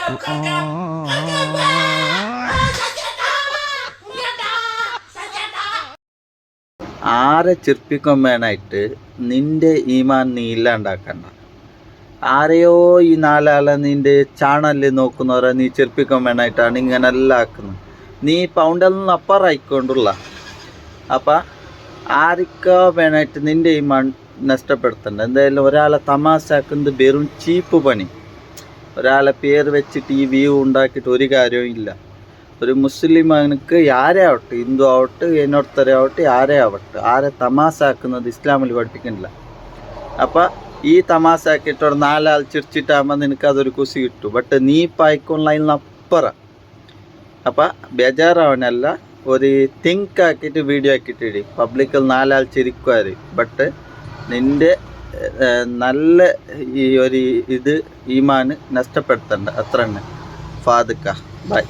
ആരെ ചിർപ്പിക്കൊമ്പേനായിട്ട് നിന്റെ ഈമാൻ നീ ഇല്ലാണ്ടാക്കണ്ട. ആരെയോ ഈ നാലാളെ നിന്റെ ചാണല് നോക്കുന്നവരെ നീ ചിർപ്പിക്കൊമ്പേനായിട്ടാണ് ഇങ്ങനെല്ലാം ആക്കുന്നത്. നീ പൗണ്ടിൽ നിന്ന് അപ്പറായിക്കൊണ്ടുള്ള അപ്പം ആർക്കോ വേണമായിട്ട് നിന്റെ ഈമാൻ നഷ്ടപ്പെടുത്തണ്ട. എന്തായാലും ഒരാളെ തമാശാക്കുന്നത് വെറും ചീപ്പ് പണി. ഒരാളെ പേര് വെച്ചിട്ട് ഈ വ്യൂ ഉണ്ടാക്കിയിട്ട് ഒരു കാര്യവും ഇല്ല. ഒരു മുസ്ലിമനുക്ക് ആരെ ആവട്ടെ, ഹിന്ദു ആവട്ടെ, എന്നോടത്തരെ ആവട്ടെ, ആരെ ആവട്ടെ, ആരെ തമാശാക്കുന്നത് ഇസ്ലാമിൽ പഠിപ്പിക്കുന്നില്ല. അപ്പം ഈ തമാശാക്കിയിട്ട് ഒരു നാലാൾ ചിരിച്ചിട്ടാകുമ്പോൾ നിനക്ക് അതൊരു കുസി കിട്ടും. ബട്ട് നീ പായിക്കൊള്ളതിനപ്പുറം. അപ്പം ബേജാറാവനല്ല, ഒരു തിങ്ക് ആക്കിയിട്ട് വീഡിയോ ആക്കിയിട്ട് ഇടി. പബ്ലിക്കിൽ നാലാൾ ചിരിക്കുവാർ. ബട്ട് നിൻ്റെ നല്ല ഈ ഒരു ഈമാന് നഷ്ടപ്പെടുത്തണ്ട. അത്ര തന്നെ. ഫാദുക്ക ബൈ.